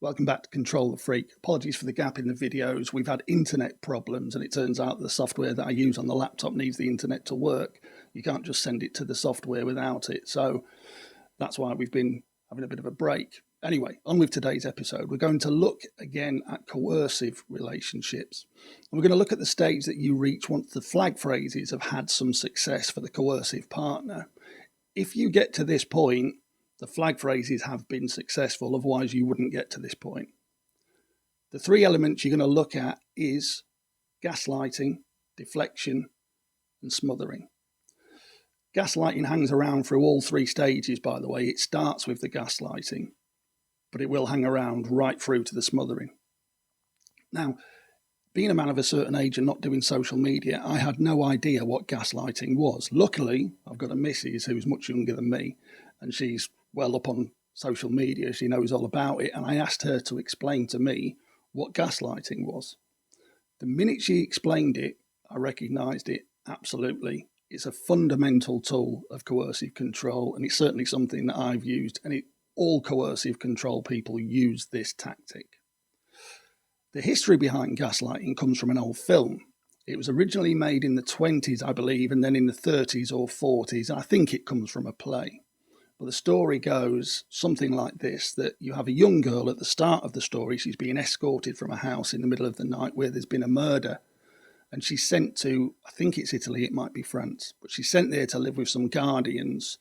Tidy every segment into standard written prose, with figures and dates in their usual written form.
Welcome back to Control the Freak. Apologies for the gap in the videos. We've had internet problems, and it turns out the software that I use on the laptop needs the internet to work. You can't just send it to the software without it. So that's why we've been having a bit of a break. Anyway, on with today's episode. We're going to look again at coercive relationships. And we're going to look at the stage that you reach once the flag phrases have had some success for the coercive partner. If you get to this point, the flag phrases have been successful, otherwise you wouldn't get to this point. The three elements you're going to look at is gaslighting, deflection, and smothering. Gaslighting hangs around through all three stages, by the way. It starts with the gaslighting, but it will hang around right through to the smothering. Now, being a man of a certain age and not doing social media, I had no idea what gaslighting was. Luckily, I've got a missus who's much younger than me, and she's well up on social media. She knows all about it, and I asked her to explain to me what gaslighting was. The minute she explained it, I recognised it absolutely. It's a fundamental tool of coercive control, and it's certainly something that I've used, and all coercive control people use this tactic. The history behind gaslighting comes from an old film. It was originally made in the 20s, I believe, and then in the 30s or 40s. I think it comes from a play. But the story goes something like this, that you have a young girl at the start of the story. She's being escorted from a house in the middle of the night where there's been a murder. And she's sent to, I think it's Italy, it might be France, but she's sent there to live with some guardians,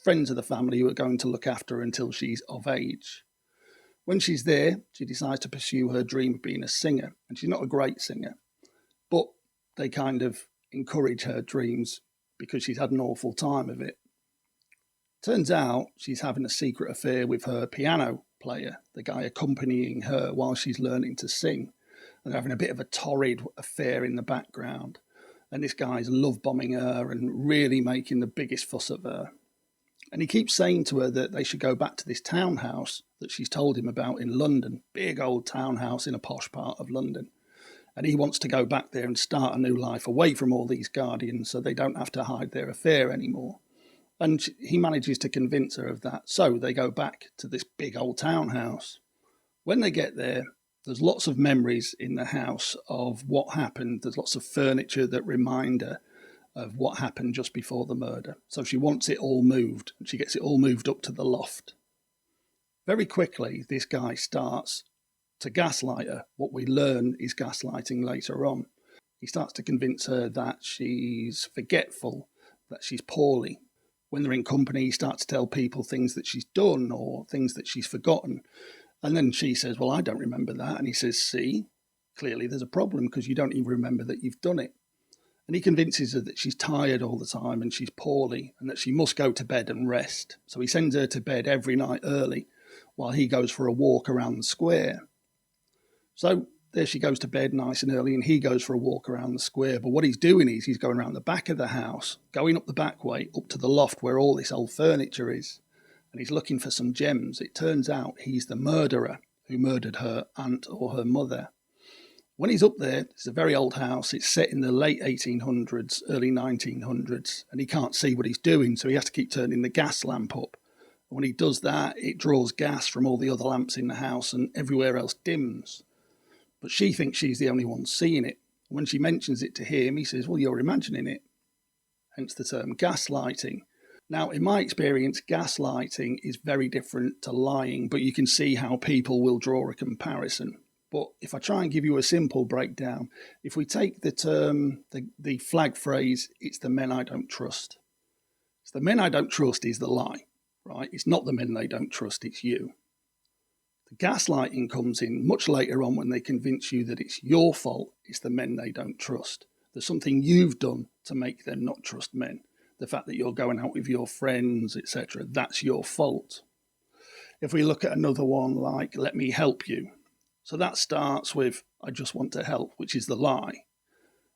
friends of the family who are going to look after her until she's of age. When she's there, she decides to pursue her dream of being a singer. And she's not a great singer, but they kind of encourage her dreams because she's had an awful time of it. Turns out she's having a secret affair with her piano player, the guy accompanying her while she's learning to sing. And they're having a bit of a torrid affair in the background. And this guy's love bombing her and really making the biggest fuss of her. And he keeps saying to her that they should go back to this townhouse that she's told him about in London. Big old townhouse in a posh part of London. And he wants to go back there and start a new life away from all these guardians so they don't have to hide their affair anymore. And he manages to convince her of that. So they go back to this big old townhouse. When they get there, there's lots of memories in the house of what happened. There's lots of furniture that remind her of what happened just before the murder. So she wants it all moved. She gets it all moved up to the loft. Very quickly, this guy starts to gaslight her. What we learn is gaslighting later on. He starts to convince her that she's forgetful, that she's poorly. When they're in company, he starts to tell people things that she's done or things that she's forgotten. And then she says, well, I don't remember that. And he says, see, clearly there's a problem because you don't even remember that you've done it. And he convinces her that she's tired all the time and she's poorly and that she must go to bed and rest. So he sends her to bed every night early while he goes for a walk around the square. So there she goes to bed nice and early and he goes for a walk around the square. But what he's doing is he's going around the back of the house, going up the back way, up to the loft where all this old furniture is. And he's looking for some gems. It turns out he's the murderer who murdered her aunt or her mother. When he's up there, it's a very old house. It's set in the late 1800s, early 1900s, and he can't see what he's doing, so he has to keep turning the gas lamp up. And when he does that, it draws gas from all the other lamps in the house and everywhere else dims. But she thinks she's the only one seeing it. When she mentions it to him, he says, well, you're imagining it. Hence the term gaslighting. Now, in my experience, gaslighting is very different to lying, but you can see how people will draw a comparison. But if I try and give you a simple breakdown, if we take the term, the flag phrase, it's the men I don't trust. It's the men I don't trust is the lie, right? It's not the men they don't trust, it's you. The gaslighting comes in much later on when they convince you that it's your fault, it's the men they don't trust. There's something you've done to make them not trust men. The fact that you're going out with your friends, etc., that's your fault. If we look at another one like, let me help you. So that starts with, I just want to help, which is the lie.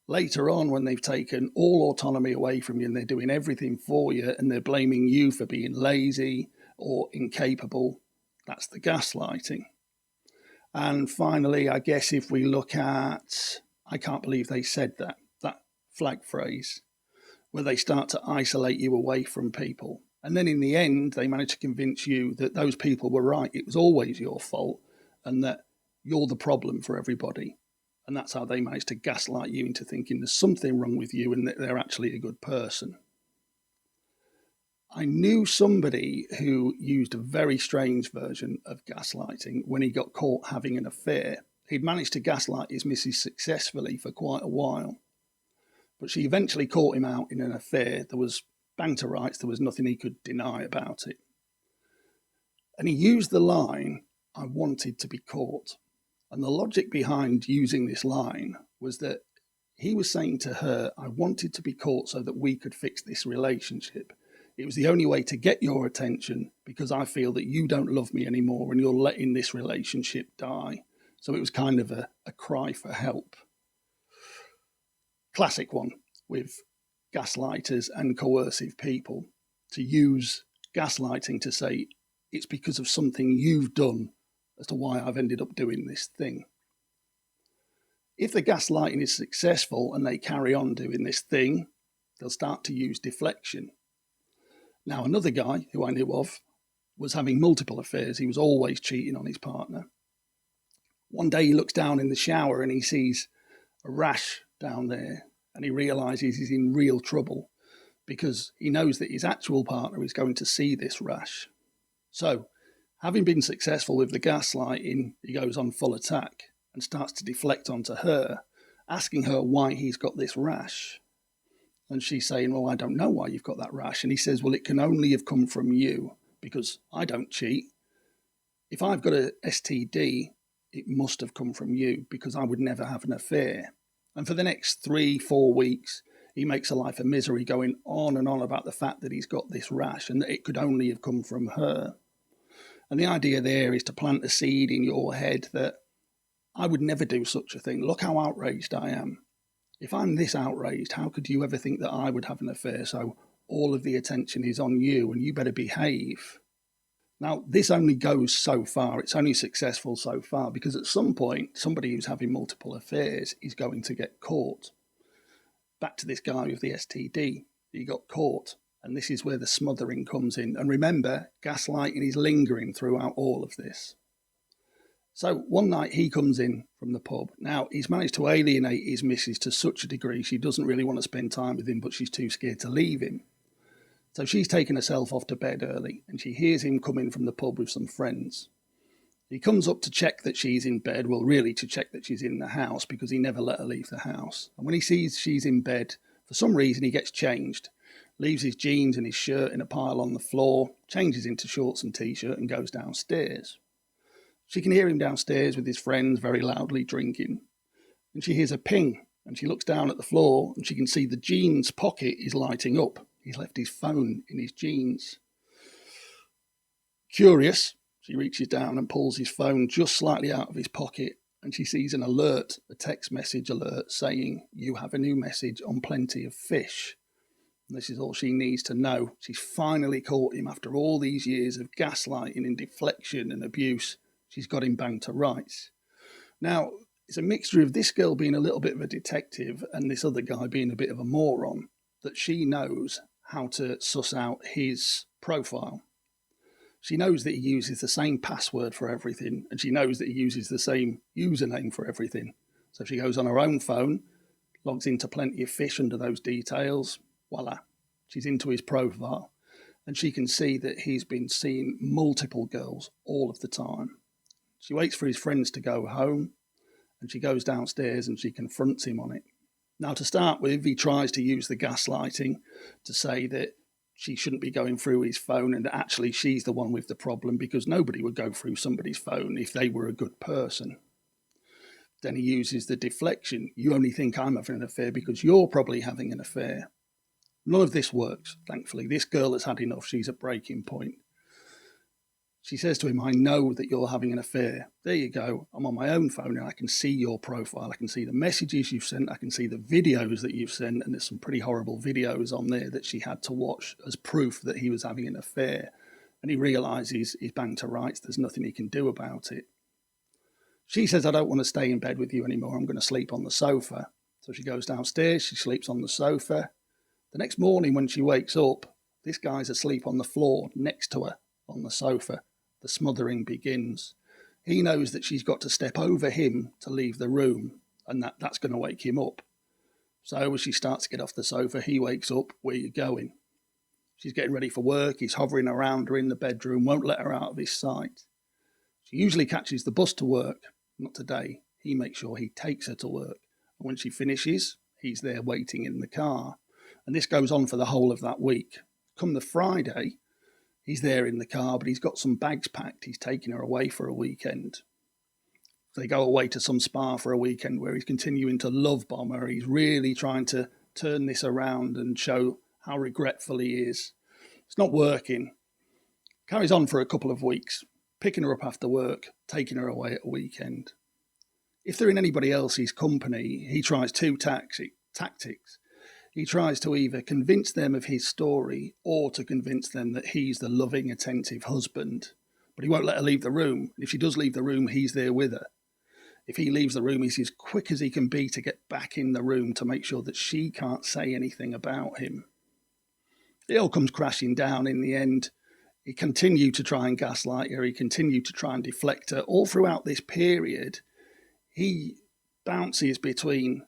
Later on, when they've taken all autonomy away from you and they're doing everything for you and they're blaming you for being lazy or incapable, that's the gaslighting. And finally, I guess if we look at, I can't believe they said that flag phrase, where they start to isolate you away from people. And then in the end, they manage to convince you that those people were right. It was always your fault. and that you're the problem for everybody. And that's how they manage to gaslight you into thinking there's something wrong with you and that they're actually a good person. I knew somebody who used a very strange version of gaslighting when he got caught having an affair. He'd managed to gaslight his missus successfully for quite a while, but she eventually caught him out in an affair. There was bang to rights, there was nothing he could deny about it. And he used the line, "I wanted to be caught." And the logic behind using this line was that he was saying to her, "I wanted to be caught so that we could fix this relationship. It was the only way to get your attention because I feel that you don't love me anymore and you're letting this relationship die." So it was kind of a cry for help. Classic one with gaslighters and coercive people, to use gaslighting to say it's because of something you've done as to why I've ended up doing this thing. If the gaslighting is successful and they carry on doing this thing, they'll start to use deflection. Now, another guy who I knew of was having multiple affairs. He was always cheating on his partner. One day he looks down in the shower and he sees a rash down there, and he realizes he's in real trouble because he knows that his actual partner is going to see this rash. So, having been successful with the gaslighting, he goes on full attack and starts to deflect onto her, asking her why he's got this rash. And she's saying, "Well, I don't know why you've got that rash." And he says, "Well, it can only have come from you because I don't cheat. If I've got a STD, it must have come from you because I would never have an affair." And for the next 3-4 weeks, he makes a life of misery going on and on about the fact that he's got this rash and that it could only have come from her. And the idea there is to plant a seed in your head that I would never do such a thing. Look how outraged I am. If I'm this outraged, how could you ever think that I would have an affair? So all of the attention is on you and you better behave. Now, this only goes so far. It's only successful so far because at some point, somebody who's having multiple affairs is going to get caught. Back to this guy with the STD. He got caught. And this is where the smothering comes in. And remember, gaslighting is lingering throughout all of this. So one night he comes in from the pub. Now, he's managed to alienate his missus to such a degree she doesn't really want to spend time with him, but she's too scared to leave him. So she's taken herself off to bed early, and she hears him come in from the pub with some friends. He comes up to check that she's in bed, well, really to check that she's in the house, because he never let her leave the house. And when he sees she's in bed, for some reason he gets changed, leaves his jeans and his shirt in a pile on the floor, changes into shorts and t-shirt and goes downstairs. She can hear him downstairs with his friends very loudly drinking. And she hears a ping, and she looks down at the floor and she can see the jeans pocket is lighting up. He's left his phone in his jeans. Curious, she reaches down and pulls his phone just slightly out of his pocket, and she sees an alert, a text message alert saying, "You have a new message on Plenty of Fish." And this is all she needs to know. She's finally caught him after all these years of gaslighting and deflection and abuse. She's got him banged to rights. Now, it's a mixture of this girl being a little bit of a detective and this other guy being a bit of a moron, that she knows how to suss out his profile. She knows that he uses the same password for everything, and she knows that he uses the same username for everything. So she goes on her own phone, logs into Plenty of Fish under those details, voila, she's into his profile, and she can see that he's been seeing multiple girls all of the time. She waits for his friends to go home, and she goes downstairs and she confronts him on it. Now, to start with, he tries to use the gaslighting to say that she shouldn't be going through his phone and that actually she's the one with the problem because nobody would go through somebody's phone if they were a good person. Then he uses the deflection. You only think I'm having an affair because you're probably having an affair. None of this works, thankfully. This girl has had enough. She's at breaking point. She says to him, "I know that you're having an affair. There you go. I'm on my own phone and I can see your profile. I can see the messages you've sent. I can see the videos that you've sent." And there's some pretty horrible videos on there that she had to watch as proof that he was having an affair. And he realises he's banged to rights. There's nothing he can do about it. She says, "I don't want to stay in bed with you anymore. I'm going to sleep on the sofa." So she goes downstairs. She sleeps on the sofa. The next morning when she wakes up, this guy's asleep on the floor next to her on the sofa. The smothering begins. He knows that she's got to step over him to leave the room, and that's going to wake him up. So as she starts to get off the sofa, he wakes up. Where you going? She's getting ready for work. He's hovering around her in the bedroom, won't let her out of his sight. She usually catches the bus to work. Not today. He makes sure he takes her to work. And when she finishes, he's there waiting in the car. And this goes on for the whole of that week. Come the Friday, he's there in the car, but he's got some bags packed. He's taking her away for a weekend. They go away to some spa for a weekend where he's continuing to love bomb her. He's really trying to turn this around and show how regretful he is. It's not working. Carries on for a couple of weeks, picking her up after work, taking her away at a weekend. If they're in anybody else's company, he tries two tactics. He tries to either convince them of his story or to convince them that he's the loving, attentive husband. But he won't let her leave the room. If she does leave the room, he's there with her. If he leaves the room, he's as quick as he can be to get back in the room to make sure that she can't say anything about him. It all comes crashing down in the end. He continued to try and gaslight her. He continued to try and deflect her. All throughout this period, he bounces between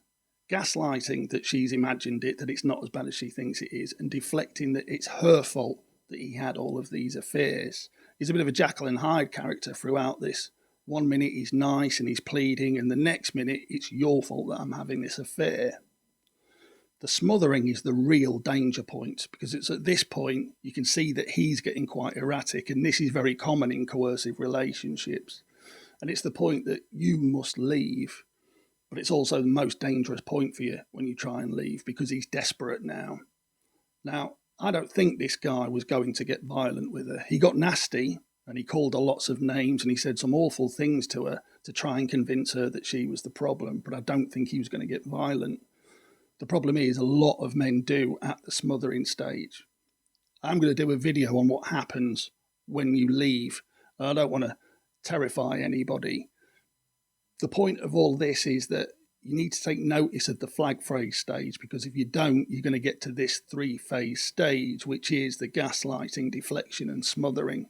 gaslighting that she's imagined it, that it's not as bad as she thinks it is, and deflecting that it's her fault that he had all of these affairs. He's a bit of a Jekyll and Hyde character throughout this. One minute he's nice and he's pleading, and the next minute it's your fault that I'm having this affair. The smothering is the real danger point, because it's at this point you can see that he's getting quite erratic, and this is very common in coercive relationships. And it's the point that you must leave, but it's also the most dangerous point for you when you try and leave, because he's desperate now. Now, I don't think this guy was going to get violent with her. He got nasty, and he called her lots of names, and he said some awful things to her to try and convince her that she was the problem, but I don't think he was going to get violent. The problem is a lot of men do at the smothering stage. I'm going to do a video on what happens when you leave. I don't want to terrify anybody. The point of all this is that you need to take notice of the flag phrase stage, because if you don't, you're going to get to this 3-phase stage, which is the gaslighting, deflection, and smothering.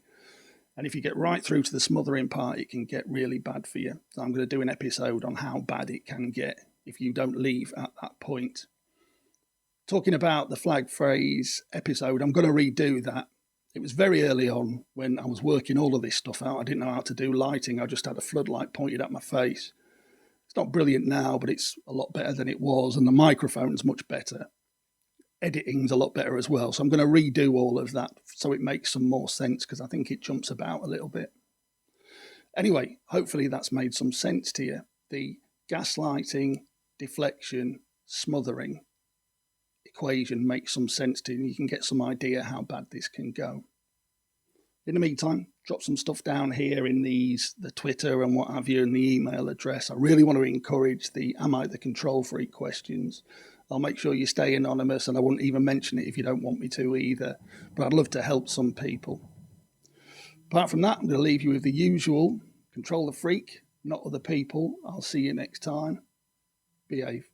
And if you get right through to the smothering part, it can get really bad for you. So I'm going to do an episode on how bad it can get if you don't leave at that point. Talking about the flag phrase episode, I'm going to redo that. It was very early on when I was working all of this stuff out. I didn't know how to do lighting. I just had a floodlight pointed at my face. It's not brilliant now, but it's a lot better than it was, and the microphone's much better. Editing's a lot better as well. So I'm going to redo all of that so it makes some more sense, because I think it jumps about a little bit. Anyway, hopefully that's made some sense to you. The gaslighting, deflection, smothering equation makes some sense to you, and you can get some idea how bad this can go. In the meantime, drop some stuff down here in the Twitter and what have you, and the email address. I really want to encourage the Am I the Control Freak questions. I'll make sure you stay anonymous, and I wouldn't even mention it if you don't want me to either. But I'd love to help some people. Apart from that, I'm going to leave you with the usual. Control the freak, not other people. I'll see you next time. Behave.